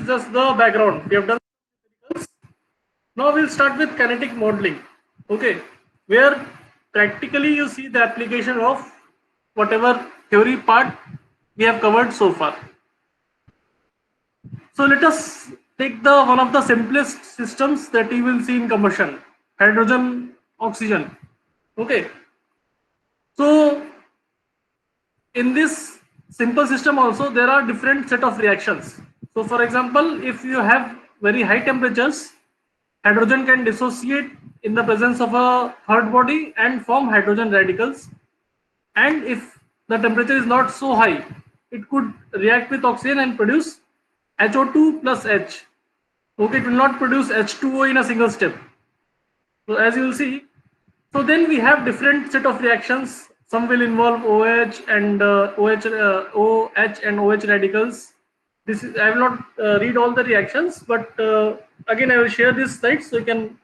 just the background. We have done. Now we'll start with kinetic modeling. Okay, where practically you see the application of whatever theory part we have covered so far. So let us take the one of the simplest systems that you will see in combustion: hydrogen, oxygen. Okay, so in this simple system also there are different set of reactions. So for example, if you have very high temperatures, hydrogen can dissociate in the presence of a third body and form hydrogen radicals. And if the temperature is not so high, it could react with oxygen and produce HO2 plus H. Okay, it will not produce H2O in a single step. So as you will see, so then we have different set of reactions. Some will involve OH and OH and OH radicals. This is, I will not read all the reactions, but again I will share this slide so you can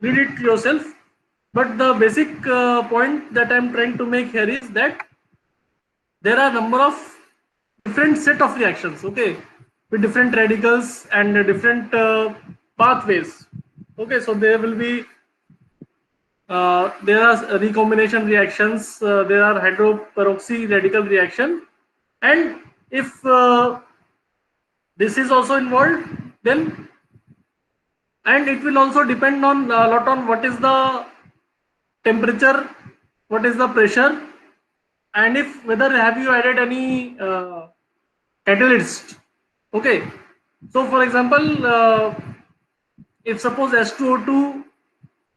read it yourself. But the basic point that I am trying to make here is that there are a number of different set of reactions, okay, with different radicals and different pathways. Okay, so there will be there are recombination reactions, there are hydroperoxy radical reaction, and if this is also involved, then and it will also depend on a lot on what is the temperature, what is the pressure, and if whether have you added any catalyst. Okay, so for example, if suppose S2O2,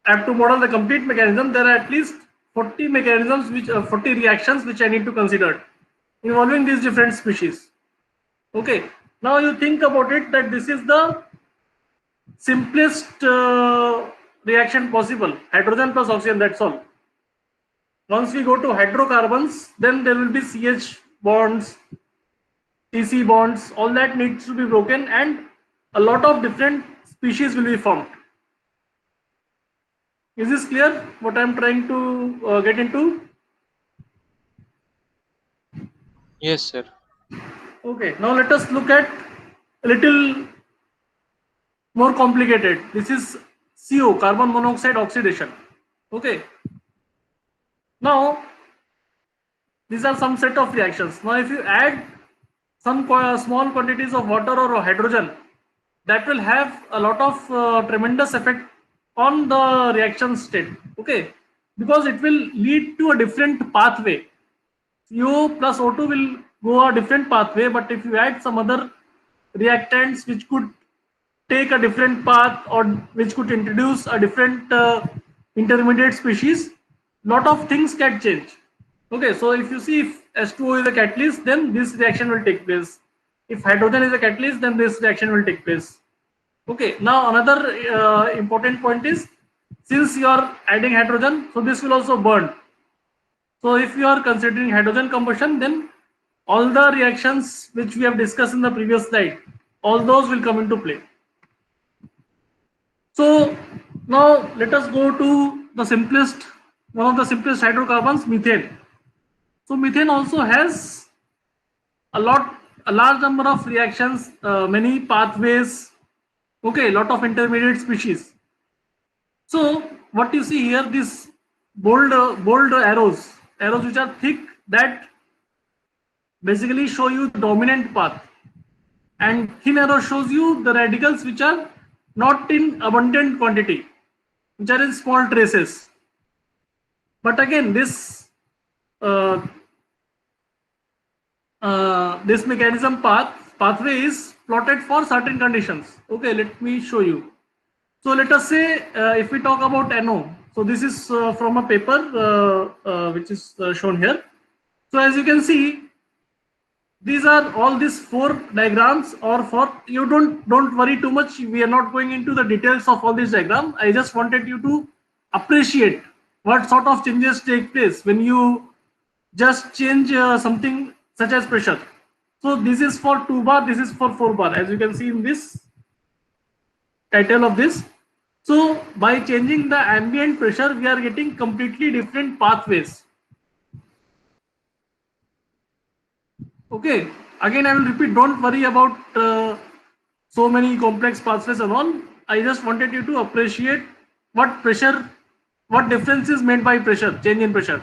I have to model the complete mechanism, there are at least 40 mechanisms which 40 reactions which I need to consider involving these different species. Okay, now you think about it that this is the simplest reaction possible, hydrogen plus oxygen, that's all. Once we go to hydrocarbons, then there will be CH bonds, CC bonds, all that needs to be broken and a lot of different species will be formed. Is this clear what I am trying to get into? Yes, sir. Okay, now let us look at a little more complicated. This is CO, carbon monoxide oxidation. Okay, now these are some set of reactions. Now if you add some small quantities of water or hydrogen, that will have a lot of tremendous effect on the reaction state. Okay, because it will lead to a different pathway. CO plus O2 will go a different pathway, but if you add some other reactants which could take a different path or which could introduce a different intermediate species, lot of things can change. Okay, so if you see if H2O is a catalyst, then this reaction will take place. If hydrogen is a catalyst, then this reaction will take place. Okay, now another important point is, since you are adding hydrogen, so this will also burn. So if you are considering hydrogen combustion, then all the reactions which we have discussed in the previous slide, all those will come into play. So now let us go to the simplest, one of the simplest hydrocarbons, methane. So methane also has a large number of reactions, many pathways, okay, lot of intermediate species. So what you see here, these bold arrows which are thick, that basically show you the dominant path, and thin arrow shows you the radicals which are not in abundant quantity, which are in small traces. But again, uh, this mechanism pathway is plotted for certain conditions. Okay, let me show you. So let us say if we talk about NO, so this is from a paper which is shown here. So as you can see, these are all these four diagrams, or for you don't worry too much. We are not going into the details of all these diagrams. I just wanted you to appreciate what sort of changes take place when you just change something such as pressure. So this is for 2 bar, this is for 4 bar, as you can see in this title of this. So by changing the ambient pressure, we are getting completely different pathways. Okay, again I will repeat, don't worry about so many complex pathways and all. I just wanted you to appreciate what pressure, what difference is made by pressure, change in pressure.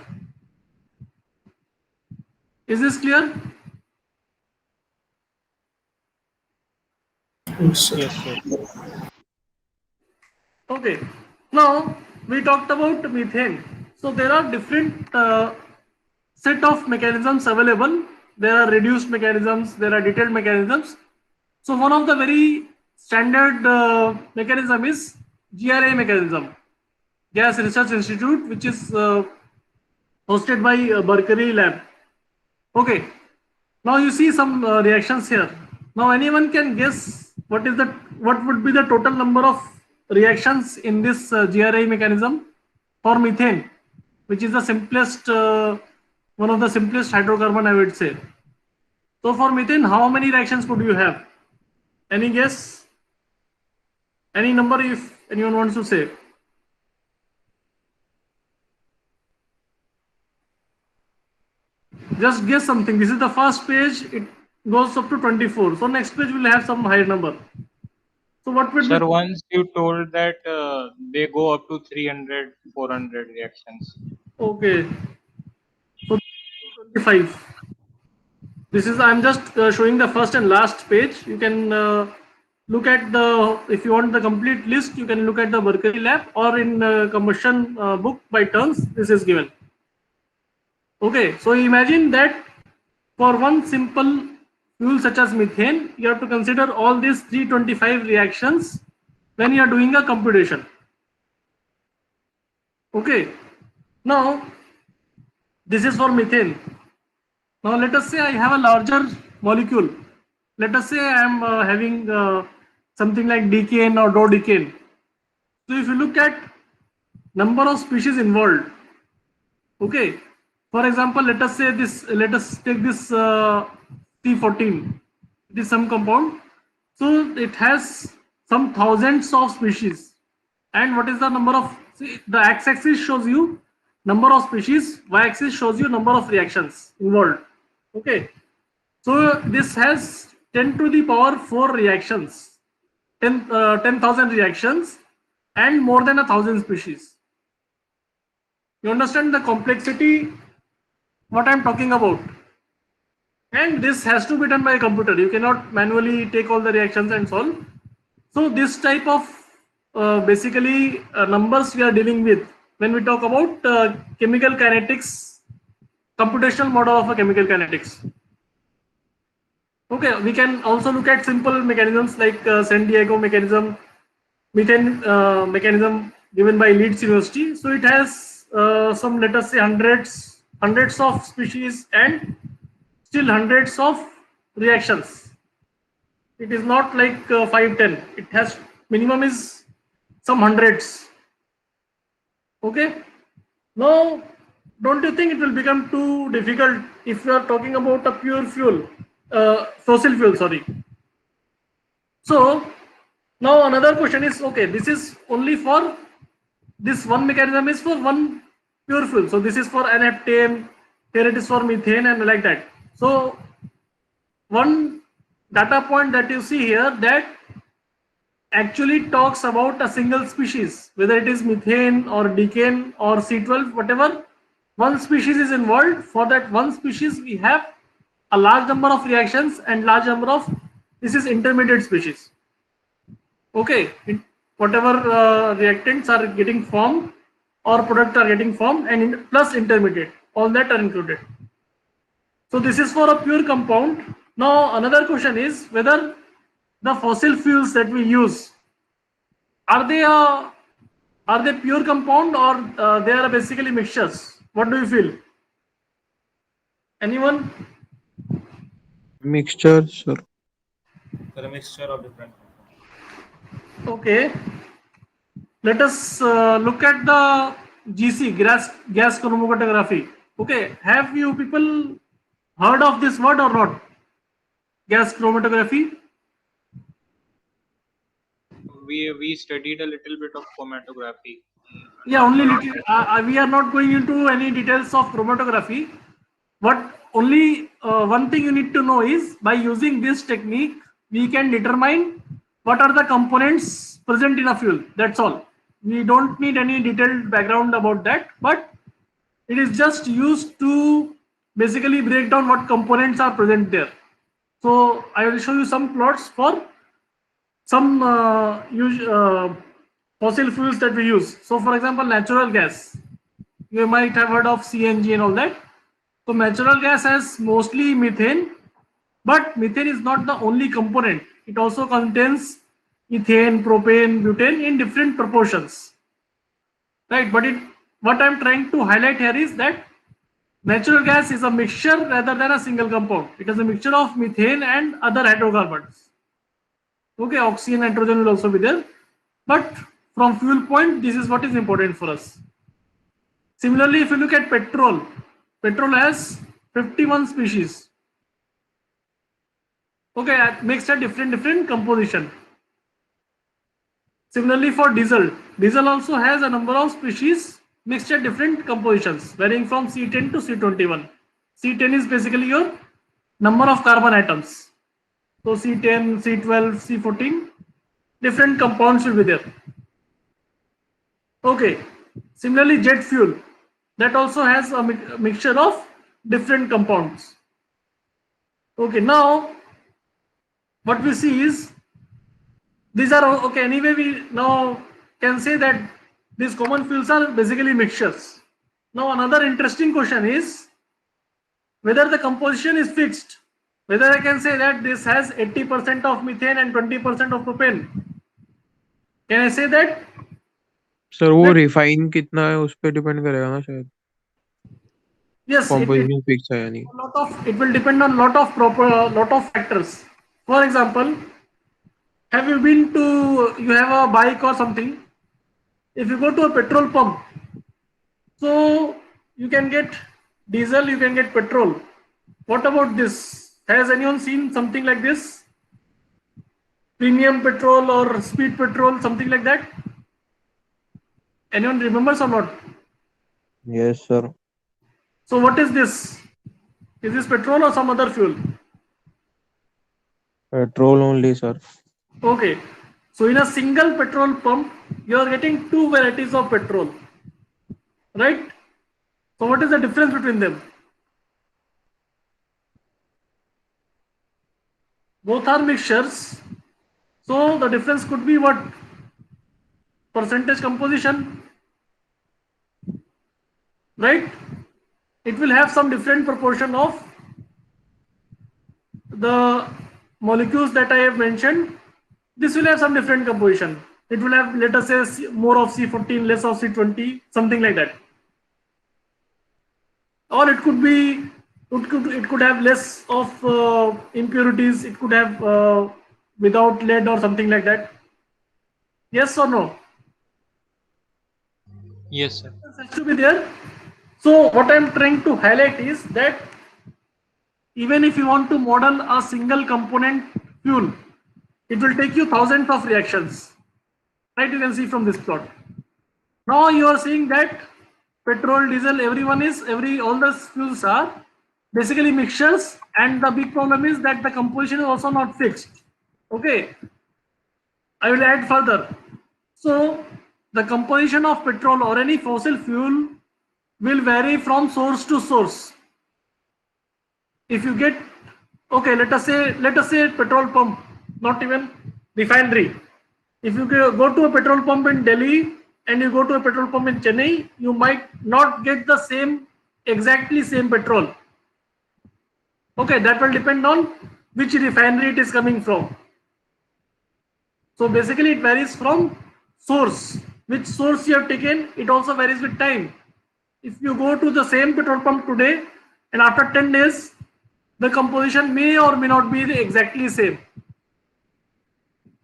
Is this clear? Yes, sir. Yes, sir. Okay. Now we talked about methane. So there are different set of mechanisms available. There are reduced mechanisms. There are detailed mechanisms. So one of the very standard mechanism is GRA mechanism, Gas Research Institute, which is hosted by Berkeley Lab. Okay. Now you see some reactions here. Now anyone can guess what would be the total number of reactions in this GRI mechanism for methane, which is the simplest one of the simplest hydrocarbon, I would say. So for methane, how many reactions could you have? Any guess? Any number if anyone wants to say? Just guess something. This is the first page. It goes up to 24. So next page will have some higher number. So what would be? Sir, once you told that they go up to 300, 400 reactions. Okay. So 25. This is, I'm just showing the first and last page. You can look at the, if you want the complete list, you can look at the Berkeley Lab, or in combustion book by turns, this is given. Okay, so imagine that for one simple fuel such as methane, you have to consider all these 325 reactions when you are doing a computation. Okay, now this is for methane. Now let us say I have a larger molecule. Let us say I am having something like decane or dodecane. So if you look at number of species involved, okay. For example, let us say this. Let us take this C14. It is some compound. So it has some thousands of species. And what is the number of? See, the x-axis shows you number of species. Y-axis shows you number of reactions involved. Okay. So this has 10 to the power 4 reactions, 10,000 reactions, and more than 1,000 species. You understand the complexity, what I'm talking about? And this has to be done by a computer. You cannot manually take all the reactions and solve. So this type of basically numbers we are dealing with when we talk about chemical kinetics, computational model of a chemical kinetics. Okay, we can also look at simple mechanisms like San Diego mechanism, methane mechanism given by Leeds University. So it has some, let us say, hundreds of species and still hundreds of reactions. It is not like 5, 10. It has minimum is some hundreds. Okay. Now, don't you think it will become too difficult if you are talking about a pure fuel, fossil fuel? Sorry. So now another question is, okay, this is only for this one mechanism is for one pure fuel. So this is for N-heptane, here it is for methane and like that. So one data point that you see here that actually talks about a single species, whether it is methane or decane or C12, whatever, one species is involved. For that one species, we have a large number of reactions and large number of, this is intermediate species. Okay, whatever reactants are getting formed or products are getting formed and plus intermediate, all that are included. So this is for a pure compound. Now another question is whether the fossil fuels that we use, are they pure compound or they are basically mixtures? What do you feel? Anyone? Mixture, sir. They're a mixture of different. Okay. Let us look at the GC, gas chromatography. Okay. Have you people heard of this word or not? Gas chromatography. We studied a little bit of chromatography. Yeah, only little. We are not going into any details of chromatography. What only one thing you need to know is by using this technique, we can determine what are the components present in a fuel. That's all. We don't need any detailed background about that, but it is just used to basically break down what components are present there. So I will show you some plots for some fossil fuels that we use. So for example, natural gas. You might have heard of CNG and all that. So natural gas has mostly methane, but methane is not the only component. It also contains ethane, propane, butane in different proportions. Right, but what I'm trying to highlight here is that natural gas is a mixture rather than a single compound. It is a mixture of methane and other hydrocarbons. Okay, oxygen, nitrogen will also be there. But from fuel point, this is what is important for us. Similarly, if you look at petrol, petrol has 51 species. Okay, mixed at different composition. Similarly for diesel, diesel also has a number of species mixed at different compositions, varying from C10 to C21. C10 is basically your number of carbon atoms. So C10, C12, C14, different compounds will be there. Okay, similarly jet fuel, that also has a mixture of different compounds. Okay, now what we see is these are okay. Anyway, we now can say that these common fuels are basically mixtures. Now another interesting question is whether the composition is fixed. Whether I can say that this has 80% of methane and 20% of propane. Can I say that? Sir वो That refine कितना है उस पर depend करेगा ना शायद yes, composition fix है या नहीं a lot of it will depend on lot of factors. For example, have you been to you have a bike or something? If you go to a petrol pump, so you can get diesel, you can get petrol. What about this? Has anyone seen something like this? Premium petrol or speed petrol, something like that? Anyone remembers or not? Yes sir So what is this? Is this petrol or some other fuel? Petrol only sir Okay. So in a single petrol pump, you are getting two varieties of petrol, right? So what is the difference between them? Both are mixtures. So the difference could be what? Percentage composition, right? It will have some different proportion of the molecules that I have mentioned. This will have some different composition. It will have, let us say, more of C14, less of C20, something like that. Or it could be, it could have less of impurities. It could have without lead or something like that. Yes or no? Yes, sir. Has to be there. So what I'm trying to highlight is that even if you want to model a single component fuel, it will take you thousands of reactions. Right? You can see from this plot. Now you are seeing that petrol, diesel, all the fuels are basically mixtures, and the big problem is that the composition is also not fixed. Okay. I will add further. So the composition of petrol or any fossil fuel will vary from source to source. If you get, okay, let us say petrol pump, not even refinery. If you go to a petrol pump in Delhi and you go to a petrol pump in Chennai, you might not get the exactly same petrol. Okay, that will depend on which refinery it is coming from. So basically it varies from source. Which source you have taken, it also varies with time. If you go to the same petrol pump today and after 10 days, the composition may or may not be exactly same.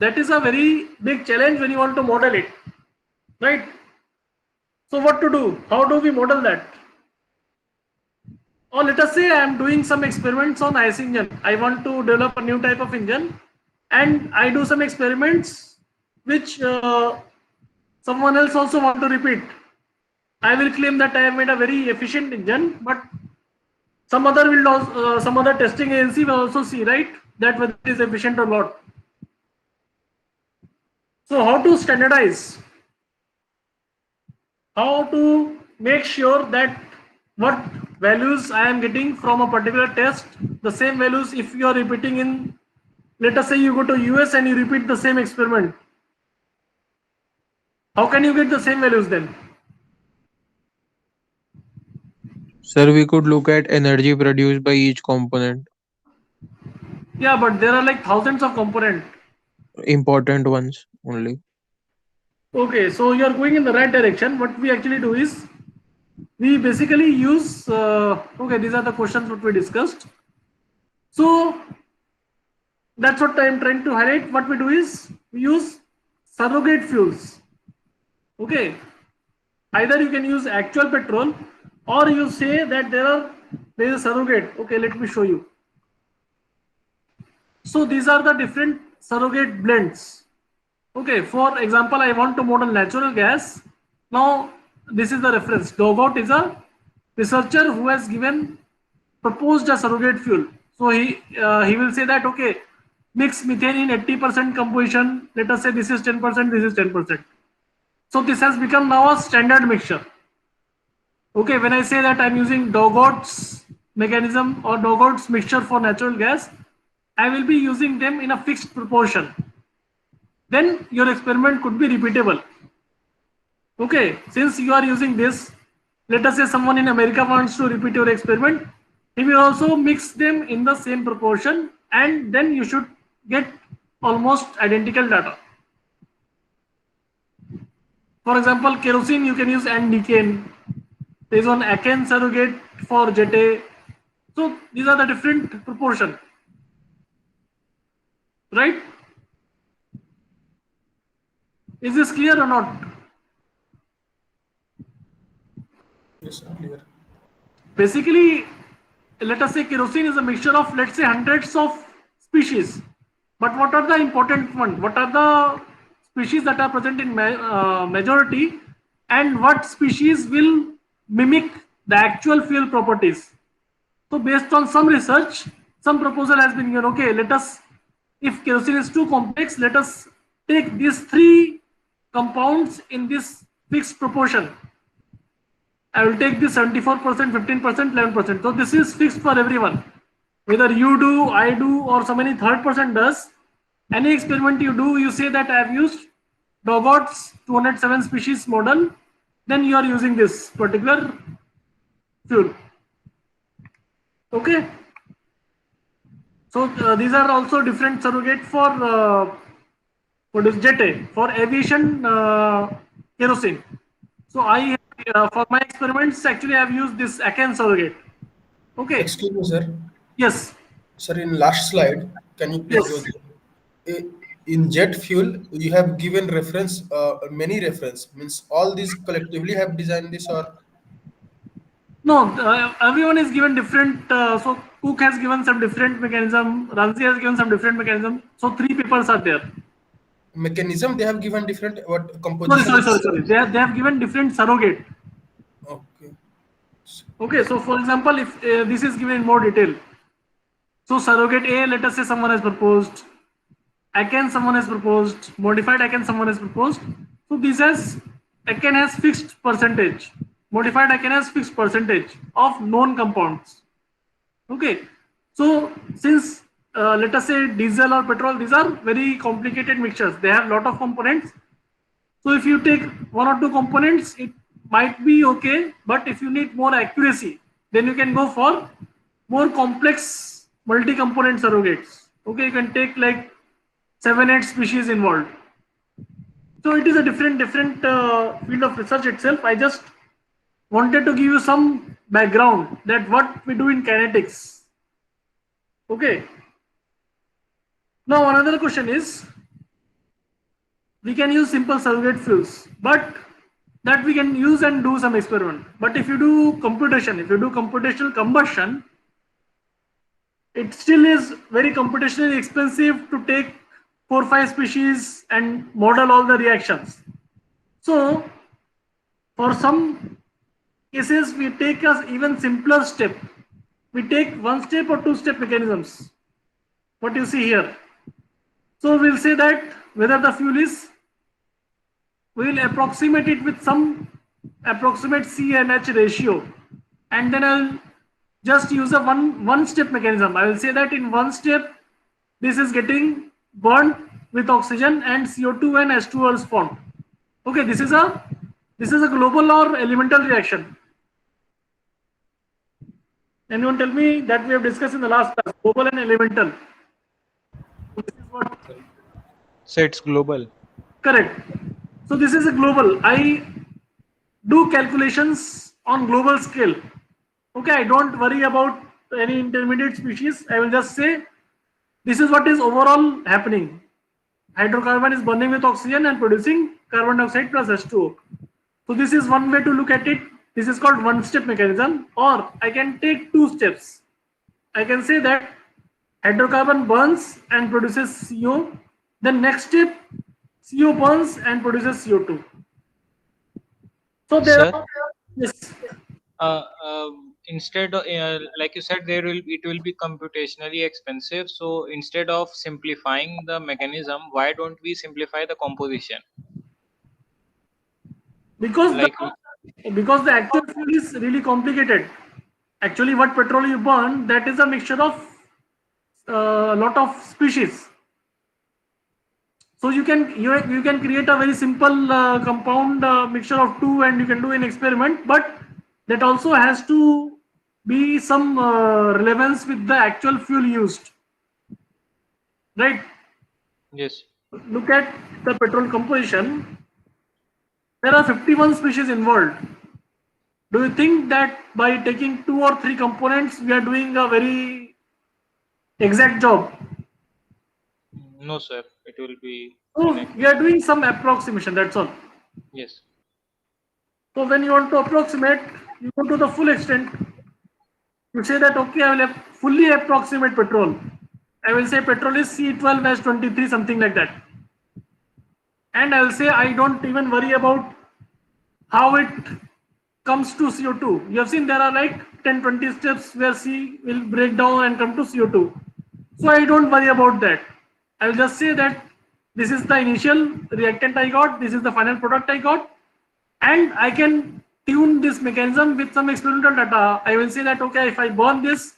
That is a very big challenge when you want to model it, right? So what to do? How do we model that? Or let us say I am doing some experiments on ICE engine. I want to develop a new type of engine and I do some experiments which someone else also want to repeat. I will claim that I have made a very efficient engine, but some other testing agency will also see, right, that whether it is efficient or not. So how to standardize? How to make sure that what values I am getting from a particular test, the same values if you are repeating in, let us say you go to US and you repeat the same experiment. How can you get the same values then? Sir, we could look at energy produced by each component, Yeah, but there are like thousands of components. important ones only. Okay, so you are going in the right direction. What we actually do is we basically use, okay, these are the questions what we discussed. So that's what I'm trying to highlight. What we do is we use surrogate fuels. Okay, either you can use actual petrol or you say that there is a surrogate. Okay, let me show you. So these are the different surrogate blends. Okay, for example, I want to model natural gas. Now, this is the reference. Dogot is a researcher who has proposed a surrogate fuel. So he will say that okay, mix methane in 80% composition. Let us say this is 10%, this is 10%. So this has become now a standard mixture. Okay, when I say that I'm using Dogot's mechanism or Dogot's mixture for natural gas, I will be using them in a fixed proportion. Then your experiment could be repeatable. Okay, since you are using this, let us say someone in America wants to repeat your experiment, he will also mix them in the same proportion and then you should get almost identical data. For example, kerosene you can use N-decane. There is one Aken surrogate for Jet A. So these are the different proportion, right? Is this clear or not? Yes, sir. Clear. Basically, let us say kerosene is a mixture of, let's say, hundreds of species. But what are the important ones? What are the species that are present in majority, and what species will mimic the actual fuel properties? So based on some research, some proposal has been given. Okay, let us, if kerosene is too complex, let us take these three compounds in this fixed proportion. I will take this 74%, 15%, 11%. So this is fixed for everyone. Whether you do, I do, or some any third person does, any experiment you do, you say that I have used Dogot's 207 species model, then you are using this particular fuel. Okay. So these are also different surrogate for what is Jet A, for aviation kerosene. So I for my experiments actually I have used this Aken surrogate. Okay. Excuse me, sir. Yes. Sir, in last slide, can you please go Yes. there? In jet fuel, you have given reference, many reference. Means all these collectively have designed this, or No, everyone is given different. So Cook has given some different mechanism. Ramsey has given some different mechanism. So three papers are there. mechanism they have given different what Sorry, composition sorry, of sorry, sorry. They have given different surrogate. okay. Okay. So for example, if this is given in more detail. So surrogate A, let us say someone has proposed. Aken someone has proposed. Modified Aken someone has proposed. So this has Aken has fixed percentage. Modified Aken has fixed percentage of known compounds. Okay, so since let us say diesel or petrol, these are very complicated mixtures. They have lot of components. So if you take one or two components, it might be okay. But if you need more accuracy, then you can go for more complex multi-component surrogates. Okay, you can take like 7, 8 species involved. So it is a different field of research itself. I just wanted to give you some background that what we do in kinetics. Okay. Now another question is, we can use simple surrogate fuels, but that we can use and do some experiment. But if you do computation, if you do computational combustion, it still is very computationally expensive to take 4, 5 species and model all the reactions. So for some cases, we take a even simpler step. We take 1 step or 2 step mechanisms. What you see here. So we'll say that whether the fuel is we will approximate it with some approximate CNH ratio, and then I'll just use a one step mechanism. I will say that in one step, this is getting burned with oxygen and CO2 and H2O is formed. Okay, this is a global or elemental reaction. Anyone tell me that we have discussed in the last class, global and elemental. So this is what So it's global. correct. So this is a global. I do calculations on global scale. Okay, I don't worry about any intermediate species. I will just say this is what is overall happening. Hydrocarbon is burning with oxygen and producing carbon dioxide plus H2O. So this is one way to look at it. This is called one step mechanism, or I can take two steps. I can say that hydrocarbon burns and produces CO. Then next step, CO burns and produces CO2. So there Sir? are, yes, Instead of like you said, it will be computationally expensive. So instead of simplifying the mechanism, why don't we simplify the composition? because Like because the actual fuel is really complicated. Actually, what petrol you burn, that is a mixture of a lot of species. So you can create a very simple compound mixture of two, and you can do an experiment. But that also has to be some relevance with the actual fuel used, right? yes, Look at the petrol composition. There are 51 species involved. Do you think that by taking 2 or 3 components, we are doing a very exact job? no, sir. It will be So inaccurate. we are doing some approximation, that's all. Yes. So when you want to approximate, you go to the full extent. You say that, okay, I will fully approximate petrol. I will say petrol is C12H23, something like that. And I will say I don't even worry about how it comes to CO2. You have seen there are like 10-20 steps where C will break down and come to CO2. So I don't worry about that. I will just say that this is the initial reactant I got, this is the final product I got, and I can tune this mechanism with some experimental data. I will say that, okay, if I burn this,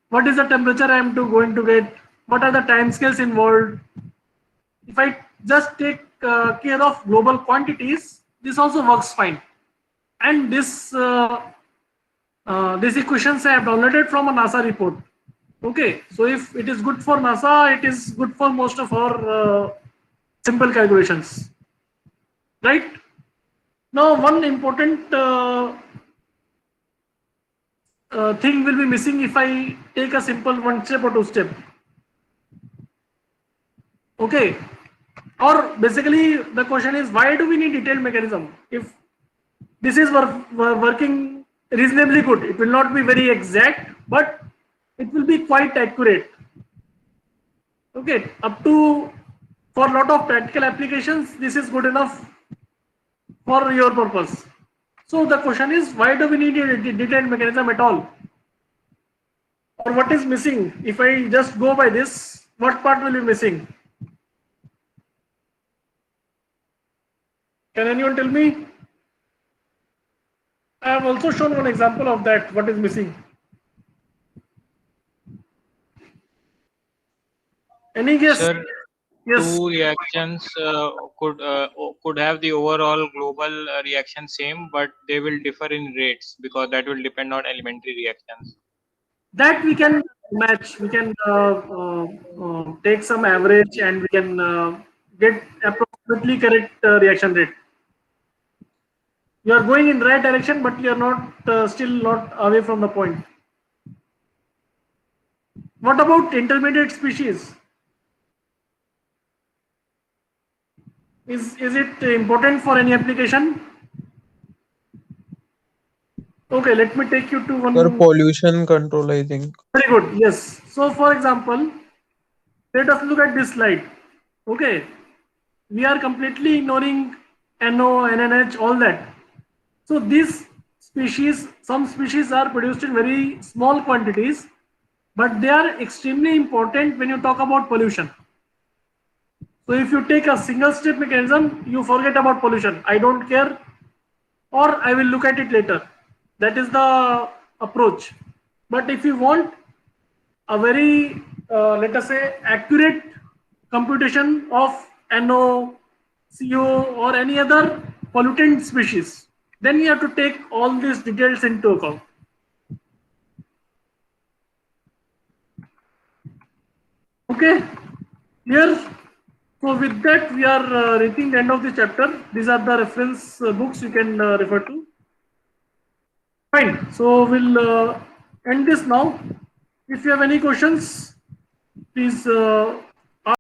what is the temperature I am going to get? What are the time scales involved? If I just take care of global quantities, this also works fine. And this these equations I have downloaded from a NASA report. Okay, so if it is good for NASA, it is good for most of our simple calculations, right? Now, one important thing will be missing if I take a simple one step or two step. Okay, or basically the question is, why do we need detailed mechanism? If this is working reasonably good, it will not be very exact, but it will be quite accurate. Okay, up to, for a lot of practical applications, this is good enough for your purpose. So the question is, why do we need a detailed mechanism at all? Or what is missing? If I just go by this, what part will be missing? Can anyone tell me? I have also shown one example of that, what is missing. Any guess? Sir, Yes. two reactions could have the overall global reaction same, but they will differ in rates because that will depend on elementary reactions. That we can match. We can take some average and we can get approximately correct reaction rate. You are going in the right direction, but you are not still not away from the point. What about intermediate species? Is it important for any application? Okay, let me take you to one. For pollution control, I think. Very good. Yes. So, for example, let us look at this slide. Okay, we are completely ignoring NO, NNH, all that. So these species, some species are produced in very small quantities, but they are extremely important when you talk about pollution. So if you take a single step mechanism, you forget about pollution. I don't care, or I will look at it later. That is the approach. But if you want a very, let us say, accurate computation of NO, CO, or any other pollutant species, then you have to take all these details into account. Okay, here. So with that, we are reaching the end of the chapter. These are the reference books you can refer to. Fine. So we'll end this now. If you have any questions, please